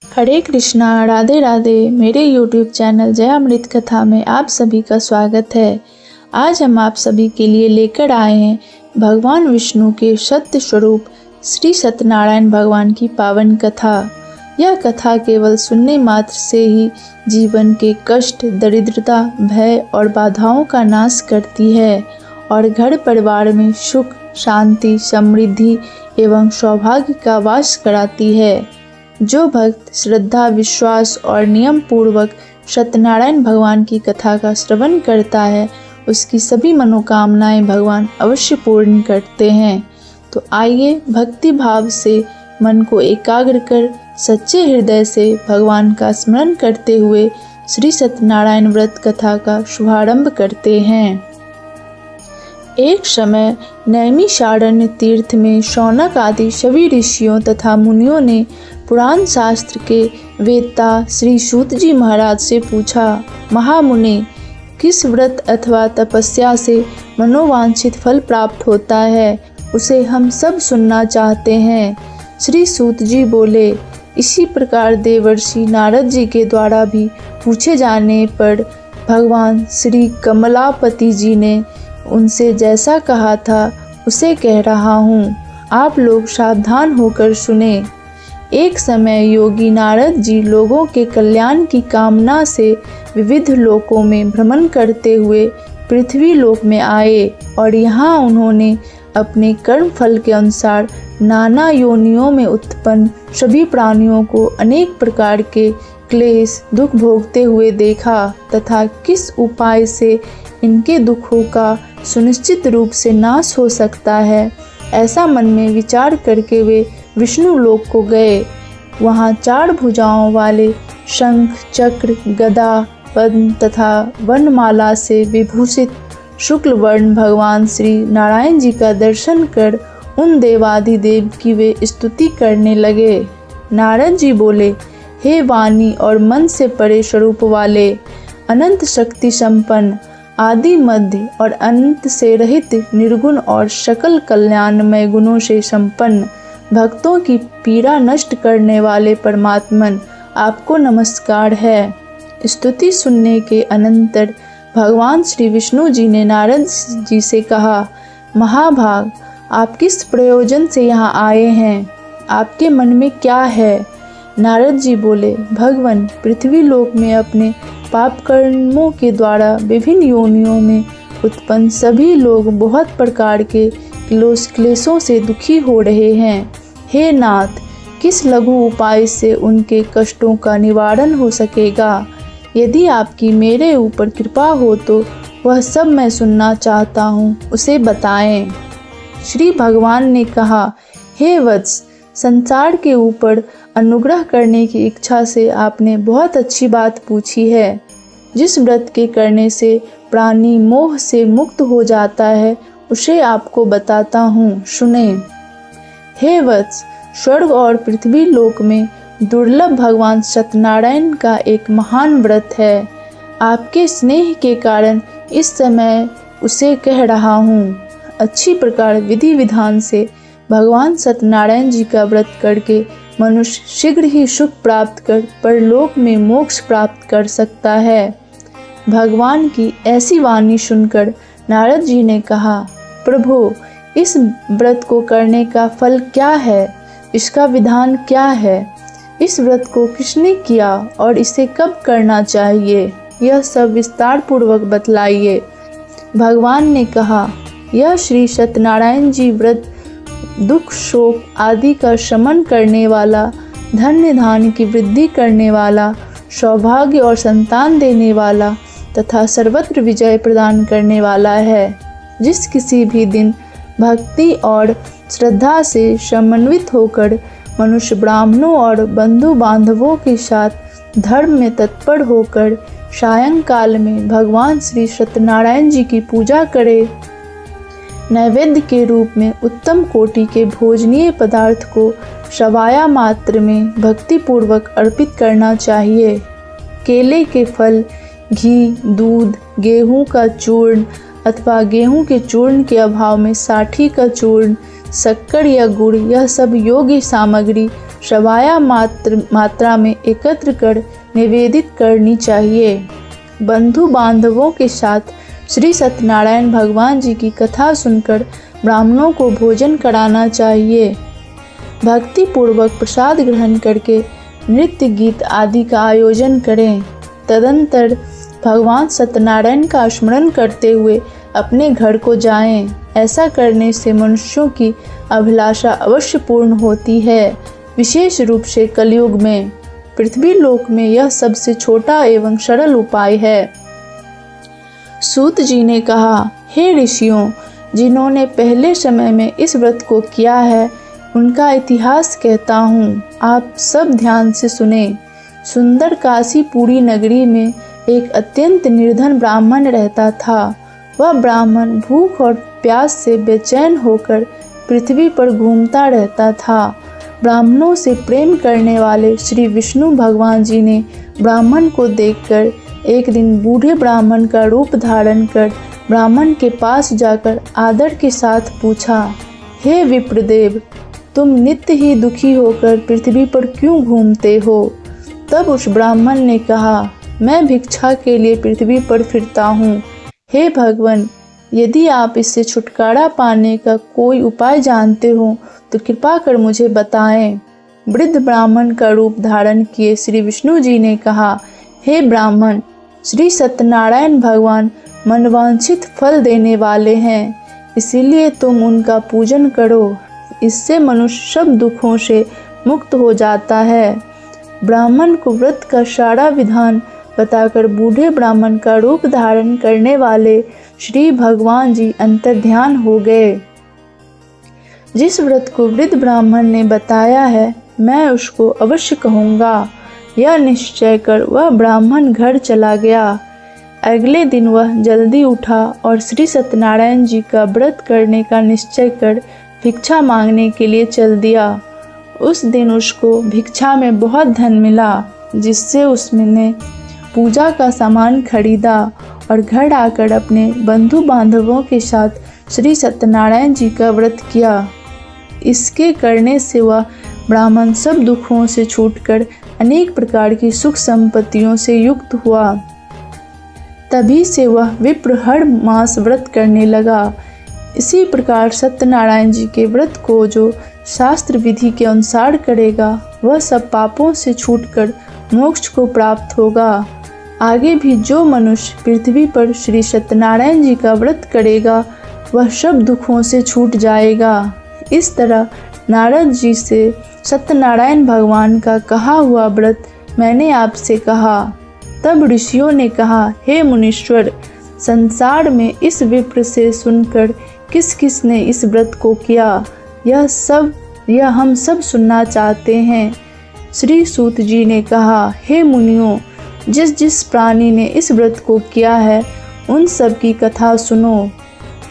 हरे कृष्णा, राधे राधे। मेरे YouTube channel जय अमृत कथा में आप सभी का स्वागत है। आज हम आप सभी के लिए लेकर आए हैं भगवान विष्णु के सत्य स्वरूप श्री सत्यनारायण भगवान की पावन कथा। यह कथा केवल सुनने मात्र से ही जीवन के कष्ट, दरिद्रता, भय और बाधाओं का नाश करती है और घर परिवार में सुख, शांति, समृद्धि एवं सौभाग्य का वास कराती है। जो भक्त श्रद्धा, विश्वास और नियम पूर्वक सत्यनारायण भगवान की कथा का श्रवण करता है, उसकी सभी मनोकामनाएं भगवान अवश्य पूर्ण करते हैं। तो आइए भक्ति भाव से मन को एकाग्र कर सच्चे हृदय से भगवान का स्मरण करते हुए श्री सत्यनारायण व्रत कथा का शुभारंभ करते हैं। एक समय नैमिषारण्य तीर्थ में शौनक आदि सभी ऋषियों तथा मुनियों ने पुराण शास्त्र के वेत्ता श्री सूत जी महाराज से पूछा, महामुनि, किस व्रत अथवा तपस्या से मनोवांछित फल प्राप्त होता है, उसे हम सब सुनना चाहते हैं। श्री सूत जी बोले, इसी प्रकार देवर्षि नारद जी के द्वारा भी पूछे जाने पर भगवान श्री कमलापति जी ने उनसे जैसा कहा था उसे कह रहा हूँ, आप लोग सावधान होकर सुने। एक समय योगी नारद जी लोगों के कल्याण की कामना से विविध लोकों में भ्रमण करते हुए पृथ्वी लोक में आए और यहाँ उन्होंने अपने कर्म फल के अनुसार नाना योनियों में उत्पन्न सभी प्राणियों को अनेक प्रकार के क्लेश, दुख भोगते हुए देखा तथा किस उपाय से इनके दुखों का सुनिश्चित रूप से नाश हो सकता है, ऐसा मन में विचार करके वे विष्णु लोक को गए। वहाँ 4 भुजाओं वाले शंख, चक्र, गदा, पद्म तथा वनमाला से विभूषित शुक्ल वर्ण भगवान श्री नारायण जी का दर्शन कर उन देवाधिदेव की वे स्तुति करने लगे। नारद जी बोले, हे वाणी और मन से परे स्वरूप वाले, अनंत शक्ति संपन्न, आदि, मध्य और अंत से रहित, निर्गुण और सकल कल्याणमय गुणों से संपन्न, भक्तों की पीड़ा नष्ट करने वाले परमात्मन, आपको नमस्कार है। स्तुति सुनने के अनंतर भगवान श्री विष्णु जी ने नारद जी से कहा, महाभाग, आप किस प्रयोजन से यहाँ आए हैं, आपके मन में क्या है? नारद जी बोले, भगवान, पृथ्वी लोक में अपने पाप कर्मों के द्वारा विभिन्न योनियों में उत्पन्न सभी लोग बहुत प्रकार के क्लेशों से दुखी हो रहे हैं। हे नाथ, किस लघु उपाय से उनके कष्टों का निवारण हो सकेगा? यदि आपकी मेरे ऊपर कृपा हो तो वह सब मैं सुनना चाहता हूँ, उसे बताएं। श्री भगवान ने कहा, हे वत्स, संसार के ऊपर अनुग्रह करने की इच्छा से आपने बहुत अच्छी बात पूछी है। जिस व्रत के करने से प्राणी मोह से मुक्त हो जाता है, उसे आपको बताता हूँ, सुने। हे वत्स, स्वर्ग और पृथ्वी लोक में दुर्लभ भगवान सत्यनारायण का एक महान व्रत है। आपके स्नेह के कारण इस समय उसे कह रहा हूँ। अच्छी प्रकार विधि विधान से भगवान सत्यनारायण जी का व्रत करके मनुष्य शीघ्र ही सुख प्राप्त कर परलोक में मोक्ष प्राप्त कर सकता है। भगवान की ऐसी वाणी सुनकर नारद जी ने कहा, प्रभु, इस व्रत को करने का फल क्या है? इसका विधान क्या है? इस व्रत को किसने किया और इसे कब करना चाहिए? यह सब विस्तार पूर्वक बतलाइए। भगवान ने कहा, यह श्री सत्यनारायण जी व्रत दुख, शोक आदि का शमन करने वाला, धन्य धान्य की वृद्धि करने वाला, सौभाग्य और संतान देने वाला तथा सर्वत्र विजय प्रदान करने वाला है। जिस किसी भी दिन भक्ति और श्रद्धा से समन्वित होकर मनुष्य ब्राह्मणों और बंधु बांधवों के साथ धर्म में तत्पर होकर सायंकाल में भगवान श्री सत्यनारायण जी की पूजा करे, नैवेद्य के रूप में उत्तम कोटि के भोजनीय पदार्थ को शवाया मात्र में भक्ति पूर्वक अर्पित करना चाहिए। केले के फल, घी, दूध, गेहूं का चूर्ण अथवा गेहूं के चूर्ण के अभाव में साठी का चूर्ण, शक्कर या गुड़, यह सब योग्य सामग्री सवाया मात्रा में एकत्र कर निवेदित करनी चाहिए। बंधु बांधवों के साथ श्री सत्यनारायण भगवान जी की कथा सुनकर ब्राह्मणों को भोजन कराना चाहिए। भक्ति पूर्वक प्रसाद ग्रहण करके नृत्य गीत आदि का आयोजन करें। तदंतर भगवान सत्यनारायण का स्मरण करते हुए अपने घर को जाएं। ऐसा करने से मनुष्यों की अभिलाषा अवश्य पूर्ण होती है। विशेष रूप से कलयुग में पृथ्वी लोक में यह सबसे छोटा एवं सरल उपाय है। सूत जी ने कहा, हे ऋषियों, जिन्होंने पहले समय में इस व्रत को किया है उनका इतिहास कहता हूँ, आप सब ध्यान से सुने। सुंदर काशीपुरी नगरी में एक अत्यंत निर्धन ब्राह्मण रहता था। वह ब्राह्मण भूख और प्यास से बेचैन होकर पृथ्वी पर घूमता रहता था। ब्राह्मणों से प्रेम करने वाले श्री विष्णु भगवान जी ने ब्राह्मण को देखकर एक दिन बूढ़े ब्राह्मण का रूप धारण कर ब्राह्मण के पास जाकर आदर के साथ पूछा, हे विप्रदेव, तुम नित्य ही दुखी होकर पृथ्वी पर क्यों घूमते हो? तब उस ब्राह्मण ने कहा, मैं भिक्षा के लिए पृथ्वी पर फिरता हूँ। हे भगवान, यदि आप इससे छुटकारा पाने का कोई उपाय जानते हो तो कृपा कर मुझे बताएं। वृद्ध ब्राह्मण का रूप धारण किए श्री विष्णु जी ने कहा, हे ब्राह्मण, श्री सत्यनारायण भगवान मनवांछित फल देने वाले हैं, इसीलिए तुम उनका पूजन करो। इससे मनुष्य सब दुखों से मुक्त हो जाता है। ब्राह्मण को व्रत का सारा विधान बताकर बूढ़े ब्राह्मण का रूप धारण करने वाले श्री भगवान जी अंतर्ध्यान हो गए। जिस व्रत को वृद्ध ब्राह्मण ने बताया है मैं उसको अवश्य कहूँगा, यह निश्चय कर वह ब्राह्मण घर चला गया। अगले दिन वह जल्दी उठा और श्री सत्यनारायण जी का व्रत करने का निश्चय कर भिक्षा मांगने के लिए चल दिया। उस दिन उसको भिक्षा में बहुत धन मिला, जिससे उसने पूजा का सामान खरीदा और घर आकर अपने बंधु बांधवों के साथ श्री सत्यनारायण जी का व्रत किया। इसके करने से वह ब्राह्मण सब दुखों से छूटकर अनेक प्रकार की सुख संपत्तियों से युक्त हुआ। तभी से वह विप्र हर मास व्रत करने लगा। इसी प्रकार सत्यनारायण जी के व्रत को जो शास्त्र विधि के अनुसार करेगा वह सब पापों से छूटकर मोक्ष को प्राप्त होगा। आगे भी जो मनुष्य पृथ्वी पर श्री सत्यनारायण जी का व्रत करेगा वह सब दुखों से छूट जाएगा। इस तरह नारद जी से सत्यनारायण भगवान का कहा हुआ व्रत मैंने आपसे कहा। तब ऋषियों ने कहा, हे मुनीश्वर, संसार में इस विप्र से सुनकर किस किस ने इस व्रत को किया, यह हम सब सुनना चाहते हैं। श्री सूत जी ने कहा, हे मुनियों, जिस जिस प्राणी ने इस व्रत को किया है उन सब की कथा सुनो।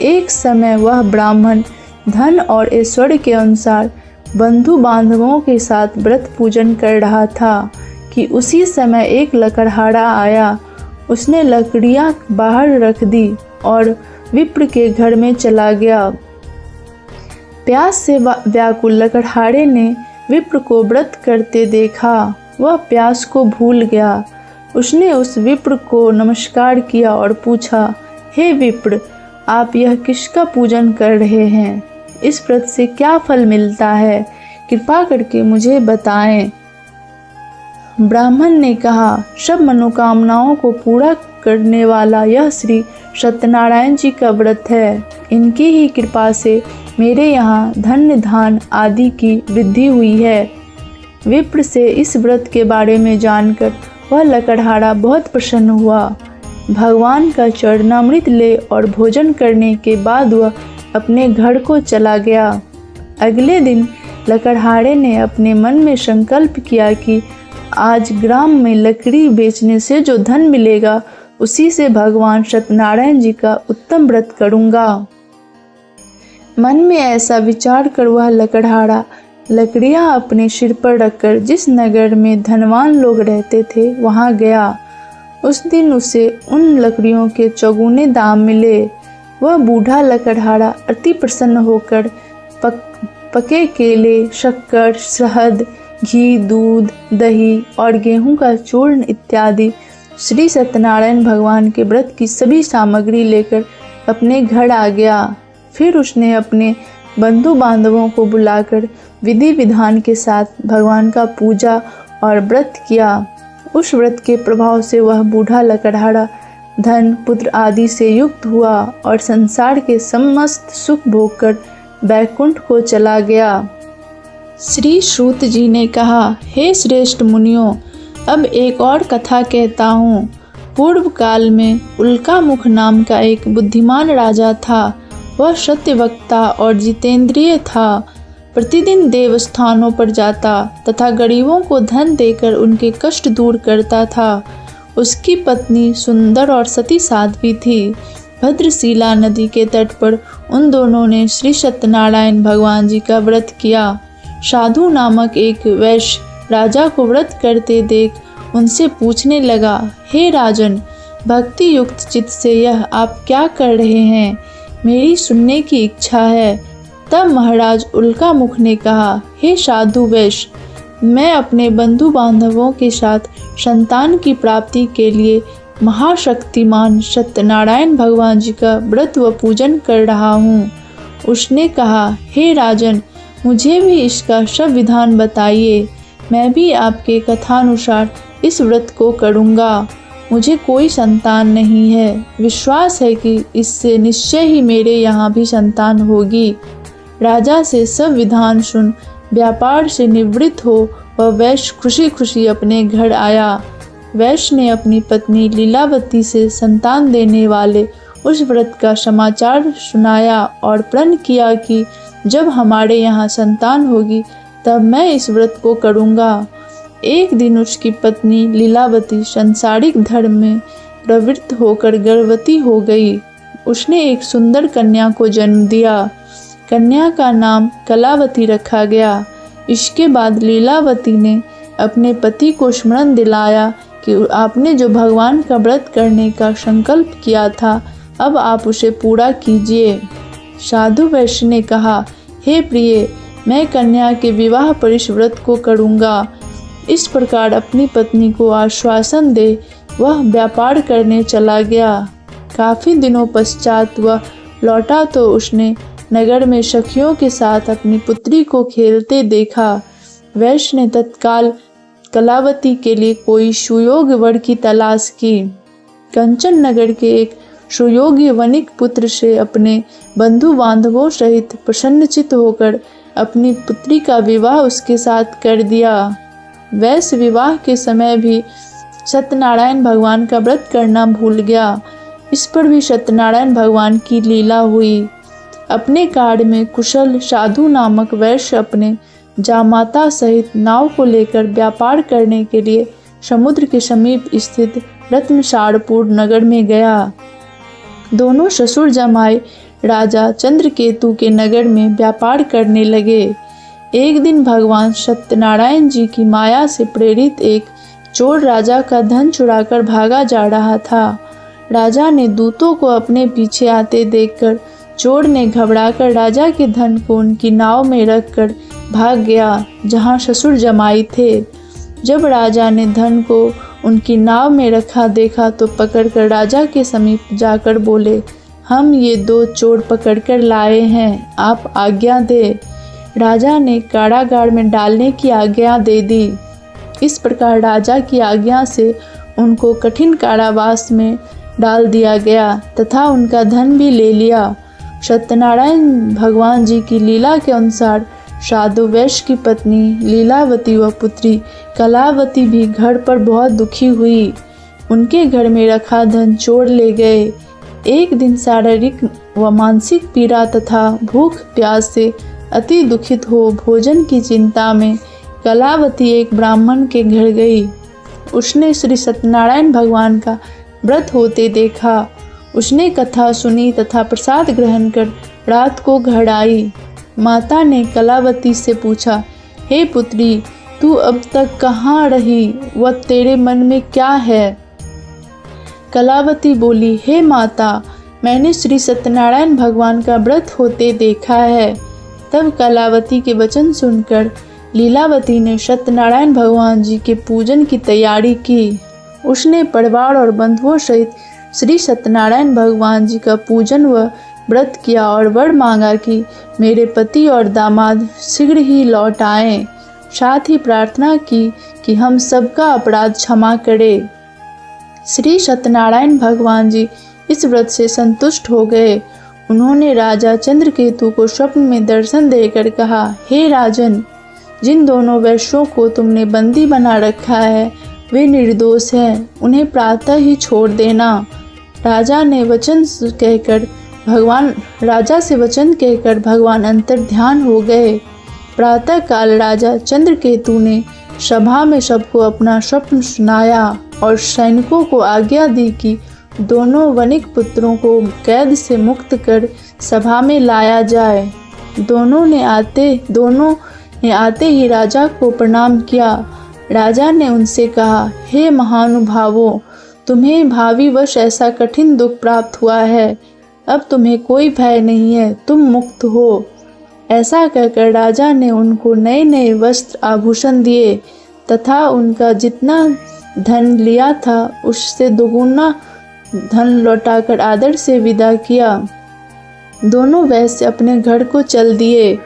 एक समय वह ब्राह्मण धन और ऐश्वर्य के अनुसार बंधु बांधवों के साथ व्रत पूजन कर रहा था कि उसी समय एक लकड़हारा आया। उसने लकड़ियाँ बाहर रख दी और विप्र के घर में चला गया। प्यास से व्याकुल लकड़हारे ने विप्र को व्रत करते देखा। वह प्यास को भूल गया। उसने उस विप्र को नमस्कार किया और पूछा, हे विप्र, आप यह किसका पूजन कर रहे हैं? इस व्रत से क्या फल मिलता है? कृपा करके मुझे बताएं। ब्राह्मण ने कहा, सब मनोकामनाओं को पूरा करने वाला यह श्री सत्यनारायण जी का व्रत है। इनकी ही कृपा से मेरे यहाँ धन्य धान आदि की वृद्धि हुई है। विप्र से इस व्रत के बारे में जानकर वह लकड़हारा बहुत प्रसन्न हुआ। भगवान का चरणामृत ले और भोजन करने के बाद वह अपने घर को चला गया। अगले दिन लकड़हारे ने अपने मन में संकल्प किया कि आज ग्राम में लकड़ी बेचने से जो धन मिलेगा उसी से भगवान सत्यनारायण जी का उत्तम व्रत करूँगा। मन में ऐसा विचार कर वह लकड़हारा लकड़ियाँ अपने सिर पर रखकर जिस नगर में धनवान लोग रहते थे वहाँ गया। उस दिन उसे उन लकड़ियों के चौगुने दाम मिले। वह बूढ़ा लकड़हारा अति प्रसन्न होकर पके केले, शक्कर, शहद घी, दूध, दही और गेहूं का चूर्ण इत्यादि श्री सत्यनारायण भगवान के व्रत की सभी सामग्री लेकर अपने घर आ गया। फिर उसने अपने बंधु बांधवों को बुलाकर विधि विधान के साथ भगवान का पूजा और व्रत किया। उस व्रत के प्रभाव से वह बूढ़ा लकड़हारा धन पुत्र आदि से युक्त हुआ और संसार के समस्त सुख भोगकर बैकुंठ को चला गया। श्री श्रुत जी ने कहा, हे श्रेष्ठ मुनियों, अब एक और कथा कहता हूँ। पूर्व काल में उल्कामुख नाम का एक बुद्धिमान राजा था। वह सत्यवक्ता और जितेंद्रिय था। प्रतिदिन देवस्थानों पर जाता तथा गरीबों को धन देकर उनके कष्ट दूर करता था। उसकी पत्नी सुंदर और सती साध्वी थी। भद्रशिला नदी के तट पर उन दोनों ने श्री सत्यनारायण भगवान जी का व्रत किया। साधु नामक एक वैश्य राजा को व्रत करते देख उनसे पूछने लगा, हे राजन, भक्ति युक्त चित्त से यह आप क्या कर रहे हैं? मेरी सुनने की इच्छा है। तब महाराज उल्कामुख ने कहा, हे साधु वैश्य, मैं अपने बंधु बांधवों के साथ संतान की प्राप्ति के लिए महाशक्तिमान सत्यनारायण भगवान जी का व्रत व पूजन कर रहा हूँ। उसने कहा, हे राजन, मुझे भी इसका सब विधान बताइए। मैं भी आपके कथानुसार इस व्रत को करूँगा। मुझे कोई संतान नहीं है। विश्वास है कि इससे निश्चय ही मेरे यहाँ भी संतान होगी। राजा से सब विधान सुन व्यापार से निवृत्त हो वह वैश्य खुशी खुशी अपने घर आया। वैश्य ने अपनी पत्नी लीलावती से संतान देने वाले उस व्रत का समाचार सुनाया और प्रण किया कि जब हमारे यहाँ संतान होगी तब मैं इस व्रत को करूँगा। एक दिन उसकी पत्नी लीलावती सांसारिक धर्म में प्रवृत्त होकर गर्भवती हो गई। उसने एक सुंदर कन्या को जन्म दिया। कन्या का नाम कलावती रखा गया। इसके बाद लीलावती ने अपने पति को स्मरण दिलाया कि आपने जो भगवान का व्रत करने का संकल्प किया था, अब आप उसे पूरा कीजिए। साधु वैश्य ने कहा, हे प्रिय, मैं कन्या के विवाह पर इस व्रत को करूँगा। इस प्रकार अपनी पत्नी को आश्वासन दे वह व्यापार करने चला गया। काफ़ी दिनों पश्चात वह लौटा तो उसने नगर में सखियों के साथ अपनी पुत्री को खेलते देखा। वैश्य ने तत्काल कलावती के लिए कोई सुयोग्य वर की तलाश की। कंचन नगर के एक सुयोग्य वणिक पुत्र से अपने बंधु बांधवों सहित प्रसन्नचित्त होकर अपनी पुत्री का विवाह उसके साथ कर दिया। वैश्य विवाह के समय भी सत्यनारायण भगवान का व्रत करना भूल गया। इस पर भी सत्यनारायण भगवान की लीला हुई। अपने कार्य में कुशल साधु नामक वैश्य अपने जामाता सहित नाव को लेकर व्यापार करने के लिए समुद्र के समीप स्थित रत्नसारपुर नगर में गया। दोनों ससुर जमाई राजा चंद्रकेतु के नगर में व्यापार करने लगे। एक दिन भगवान सत्यनारायण जी की माया से प्रेरित एक चोर राजा का धन चुराकर भागा जा रहा था। राजा ने दूतों को अपने पीछे आते देखकर चोर ने घबराकर राजा के धन को उनकी नाव में रखकर भाग गया, जहां ससुर जमाई थे। जब राजा ने धन को उनकी नाव में रखा देखा तो पकड़कर राजा के समीप जाकर बोले, हम ये दो चोर पकड़कर लाए हैं, आप आज्ञा दे। राजा ने कारागार में डालने की आज्ञा दे दी। इस प्रकार राजा की आज्ञा से उनको कठिन कारावास में डाल दिया गया तथा उनका धन भी ले लिया। सत्यनारायण भगवान जी की लीला के अनुसार साधु वैश्य की पत्नी लीलावती व पुत्री कलावती भी घर पर बहुत दुखी हुई। उनके घर में रखा धन चोर ले गए। एक दिन शारीरिक व मानसिक पीड़ा तथा भूख प्यास से अति दुखित हो भोजन की चिंता में कलावती एक ब्राह्मण के घर गई। उसने श्री सत्यनारायण भगवान का व्रत होते देखा। उसने कथा सुनी तथा प्रसाद ग्रहण कर रात को घर आई। माता ने कलावती से पूछा, हे पुत्री, तू अब तक कहाँ रही व तेरे मन में क्या है? कलावती बोली, हे माता, मैंने श्री सत्यनारायण भगवान का व्रत होते देखा है। तब कलावती के वचन सुनकर लीलावती ने सत्यनारायण भगवान जी के पूजन की तैयारी की। उसने परिवार और बंधुओं सहित श्री सत्यनारायण भगवान जी का पूजन व व्रत किया और वर मांगा कि मेरे पति और दामाद शीघ्र ही लौट आएं। साथ ही प्रार्थना की कि हम सबका अपराध क्षमा करे। श्री सत्यनारायण भगवान जी इस व्रत से संतुष्ट हो गए। उन्होंने राजा चंद्रकेतु को स्वप्न में दर्शन देकर कहा, हे राजन, जिन दोनों वैश्यों को तुमने बंदी बना रखा है वे निर्दोष हैं, उन्हें प्रातः ही छोड़ देना। राजा से वचन कहकर भगवान अंतर ध्यान हो गए। प्रातः काल राजा चंद्रकेतु ने सभा में सबको अपना स्वप्न सुनाया और सैनिकों को आज्ञा दी कि दोनों वणिक पुत्रों को कैद से मुक्त कर सभा में लाया जाए। दोनों ने आते ही राजा को प्रणाम किया। राजा ने उनसे कहा, हे महानुभावों, तुम्हें भावी वश ऐसा कठिन दुख प्राप्त हुआ है, अब तुम्हें कोई भय नहीं है, तुम मुक्त हो। ऐसा कहकर राजा ने उनको नए नए वस्त्र आभूषण दिए तथा उनका जितना धन लिया था उससे दोगुना धन लौटाकर आदर से विदा किया। दोनों वैश्य अपने घर को चल दिए।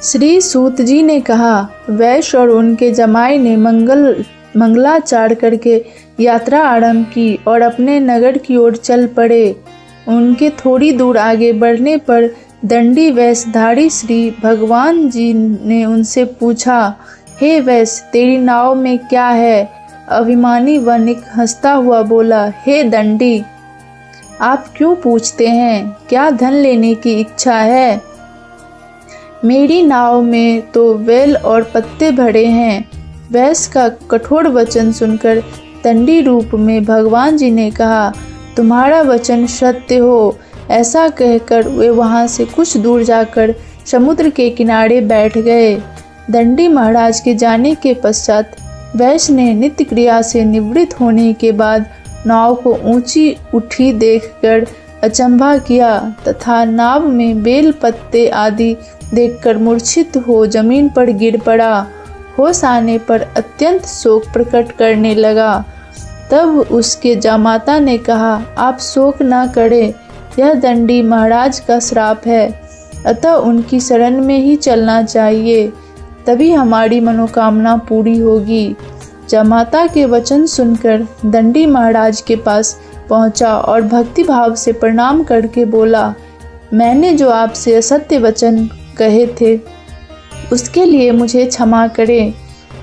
श्री सूत जी ने कहा, वैश्य और उनके जमाई ने मंगलाचार करके यात्रा आरंभ की और अपने नगर की ओर चल पड़े। उनके थोड़ी दूर आगे बढ़ने पर दंडी वेशधारी श्री भगवान जी ने उनसे पूछा, हे वैश्य, तेरी नाव में क्या है? अभिमानी वणिक हंसता हुआ बोला, हे दंडी, आप क्यों पूछते हैं? क्या धन लेने की इच्छा है? मेरी नाव में तो वेल और पत्ते भरे हैं। वैश्य का कठोर वचन सुनकर दंडी रूप में भगवान जी ने कहा, तुम्हारा वचन सत्य हो। ऐसा कहकर वे वहां से कुछ दूर जाकर समुद्र के किनारे बैठ गए। दंडी महाराज के जाने के पश्चात वैश्य ने नित्य क्रिया से निवृत्त होने के बाद नाव को ऊंची उठी देखकर अचंभा किया तथा नाव में बेल पत्ते आदि देखकर मूर्छित हो जमीन पर गिर पड़ा। होश आने पर अत्यंत शोक प्रकट करने लगा। तब उसके जामाता ने कहा, आप शोक न करें, यह दंडी महाराज का श्राप है, अतः उनकी शरण में ही चलना चाहिए, तभी हमारी मनोकामना पूरी होगी। जामाता के वचन सुनकर दंडी महाराज के पास पहुंचा और भक्ति भाव से प्रणाम करके बोला, मैंने जो आपसे असत्य वचन कहे थे उसके लिए मुझे क्षमा करें।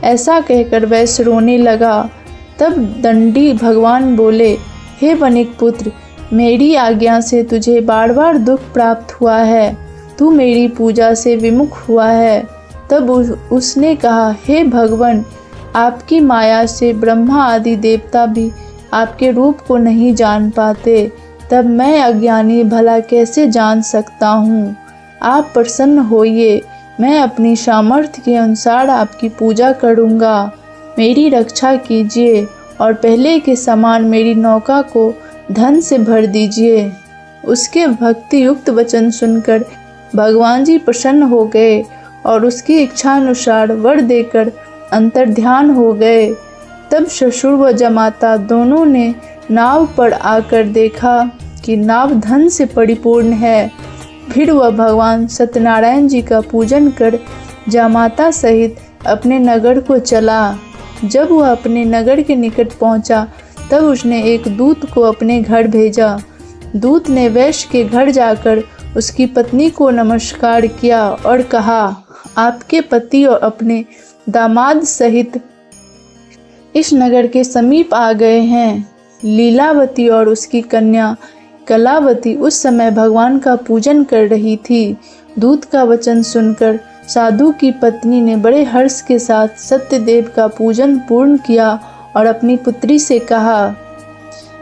ऐसा कहकर वैश्य रोने लगा। तब दंडी भगवान बोले, हे वणिक पुत्र, मेरी आज्ञा से तुझे बार बार दुख प्राप्त हुआ है, तू मेरी पूजा से विमुख हुआ है। तब उसने कहा, हे भगवान, आपकी माया से ब्रह्मा आदि देवता भी आपके रूप को नहीं जान पाते, तब मैं अज्ञानी भला कैसे जान सकता हूँ। आप प्रसन्न होइए, मैं अपनी सामर्थ्य के अनुसार आपकी पूजा करूँगा। मेरी रक्षा कीजिए और पहले के समान मेरी नौका को धन से भर दीजिए। उसके भक्ति युक्त वचन सुनकर भगवान जी प्रसन्न हो गए और उसकी इच्छा अनुसार वर देकर अंतर्ध्यान हो गए। तब ससुर व जमाता दोनों ने नाव पर आकर देखा कि नाव धन से परिपूर्ण है। फिर वह भगवान सत्यनारायण जी का पूजन कर जामाता सहित अपने नगर को चला। जब वह अपने नगर के निकट पहुंचा तब उसने एक दूत को अपने घर भेजा। दूत ने वैश्य के घर जाकर उसकी पत्नी को नमस्कार किया और कहा, आपके पति और अपने दामाद सहित इस नगर के समीप आ गए हैं। लीलावती और उसकी कन्या कलावती उस समय भगवान का पूजन कर रही थी। दूत का वचन सुनकर साधु की पत्नी ने बड़े हर्ष के साथ सत्यदेव का पूजन पूर्ण किया और अपनी पुत्री से कहा,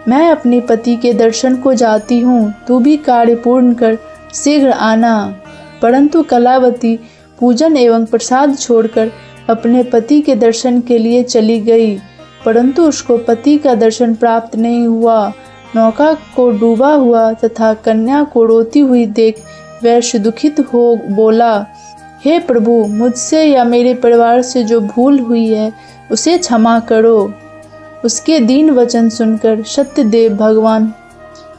मैं अपने पति के दर्शन को जाती हूँ, तू भी कार्य पूर्ण कर शीघ्र आना। परंतु कलावती पूजन एवं प्रसाद छोड़कर अपने पति के दर्शन के लिए चली गई, परंतु उसको पति का दर्शन प्राप्त नहीं हुआ। नौका को डूबा हुआ तथा कन्या को रोती हुई देख वैश्य दुखित हो बोला, हे प्रभु, मुझसे या मेरे परिवार से जो भूल हुई है उसे क्षमा करो। उसके दीन वचन सुनकर सत्यदेव भगवान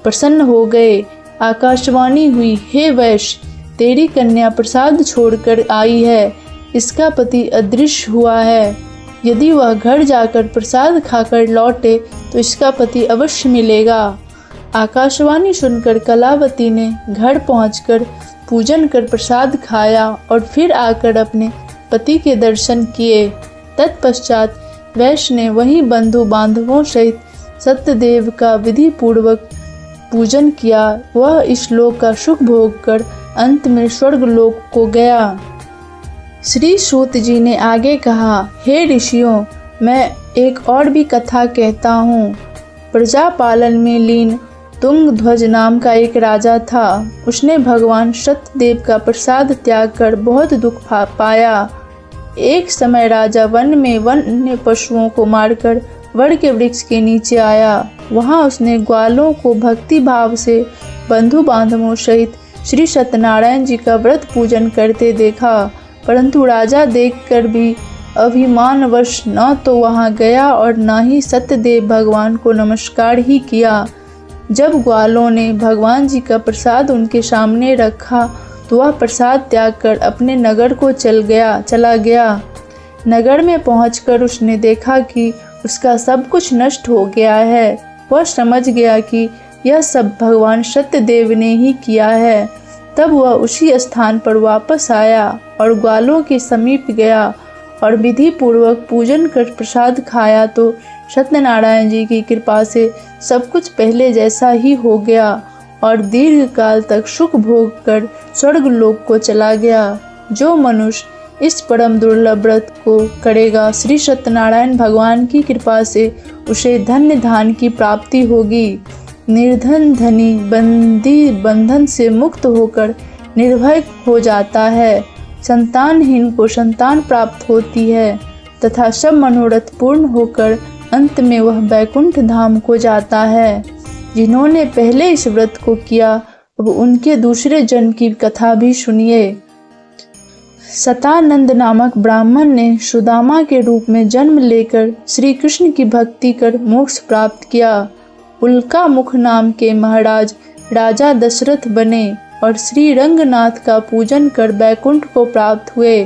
प्रसन्न हो गए। आकाशवाणी हुई, हे वैश्य, तेरी कन्या प्रसाद छोड़कर आई है, इसका पति अदृश्य हुआ है। यदि वह घर जाकर प्रसाद खाकर लौटे तो इसका पति अवश्य मिलेगा। आकाशवाणी सुनकर कलावती ने घर पहुंचकर पूजन कर प्रसाद खाया और फिर आकर अपने पति के दर्शन किए। तत्पश्चात वैश्य ने वहीं बंधु बांधवों सहित सत्यदेव का विधि पूर्वक पूजन किया। वह इस लोक का सुख भोग कर अंत में स्वर्ग लोक को गया। श्री सूत जी ने आगे कहा, हे ऋषियों, मैं एक और भी कथा कहता हूँ। प्रजा पालन में लीन तुंगध्वज नाम का एक राजा था। उसने भगवान सत्यदेव का प्रसाद त्याग कर बहुत दुख पाया। एक समय राजा वन में वन्य पशुओं को मारकर वड़ के वृक्ष के नीचे आया। वहां उसने ग्वालों को भक्ति भाव से बंधु बांधवों सहित श्री सत्यनारायण जी का व्रत पूजन करते देखा, परंतु राजा देखकर भी अभिमानवश न तो वहां गया और न ही सत्यदेव भगवान को नमस्कार ही किया। जब ग्वालों ने भगवान जी का प्रसाद उनके सामने रखा तो वह प्रसाद त्याग कर अपने नगर को चला गया। नगर में पहुंचकर उसने देखा कि उसका सब कुछ नष्ट हो गया है। वह समझ गया कि यह सब भगवान सत्यदेव ने ही किया है। तब वह उसी स्थान पर वापस आया और ग्वालों के समीप गया और विधि पूर्वक पूजन कर प्रसाद खाया तो सत्यनारायण जी की कृपा से सब कुछ पहले जैसा ही हो गया और दीर्घ काल तक सुख भोग कर स्वर्ग लोक को चला गया। जो मनुष्य इस परम दुर्लभ व्रत को करेगा, श्री सत्यनारायण भगवान की कृपा से उसे धन्य धान की प्राप्ति होगी। निर्धन धनी बंदी बंधन से मुक्त होकर निर्भय हो जाता है। संतानहीन को संतान प्राप्त होती है तथा सब मनोरथ पूर्ण होकर अंत में वह बैकुंठ धाम को जाता है। जिन्होंने पहले इस व्रत को किया, अब उनके दूसरे जन्म की कथा भी सुनिए। सतानंद नामक ब्राह्मण ने सुदामा के रूप में जन्म लेकर श्री कृष्ण की भक्ति कर मोक्ष प्राप्त किया। उल्का मुख नाम के महाराज राजा दशरथ बने और श्री रंगनाथ का पूजन कर बैकुंठ को प्राप्त हुए।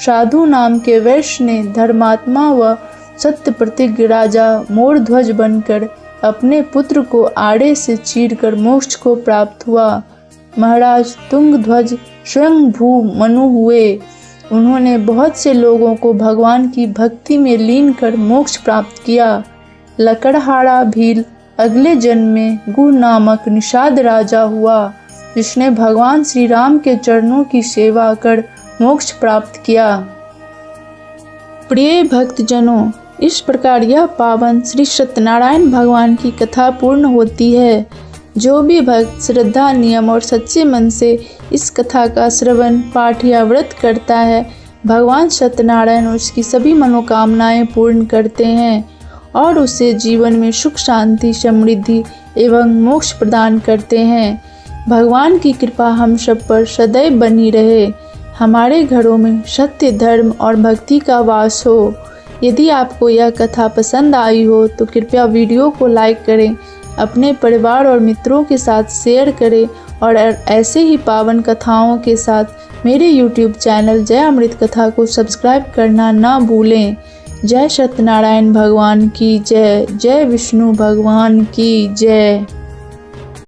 साधु नाम के वैश्य ने धर्मात्मा व सत्य प्रतिज्ञ राजा मोरध्वज बनकर अपने पुत्र को आड़े से चीरकर मोक्ष को प्राप्त हुआ। महाराज तुंगध्वज स्वयं भू मनु हुए। उन्होंने बहुत से लोगों को भगवान की भक्ति में लीन कर मोक्ष प्राप्त किया। लकड़हारा भील अगले जन्म में गुह नामक निषाद राजा हुआ, जिसने भगवान श्री राम के चरणों की सेवा कर मोक्ष प्राप्त किया। प्रिय भक्तजनों, इस प्रकार यह पावन श्री सत्यनारायण भगवान की कथा पूर्ण होती है। जो भी भक्त श्रद्धा, नियम और सच्चे मन से इस कथा का श्रवण, पाठ या व्रत करता है, भगवान सत्यनारायण उसकी सभी मनोकामनाएं पूर्ण करते हैं और उसे जीवन में सुख, शांति, समृद्धि एवं मोक्ष प्रदान करते हैं। भगवान की कृपा हम सब पर सदैव बनी रहे। हमारे घरों में सत्य, धर्म और भक्ति का वास हो। यदि आपको यह कथा पसंद आई हो तो कृपया वीडियो को लाइक करें, अपने परिवार और मित्रों के साथ शेयर करें और ऐसे ही पावन कथाओं के साथ मेरे YouTube चैनल जय अमृत कथा को सब्सक्राइब करना ना भूलें। जय सत्यनारायण भगवान की जय। जय विष्णु भगवान की जय।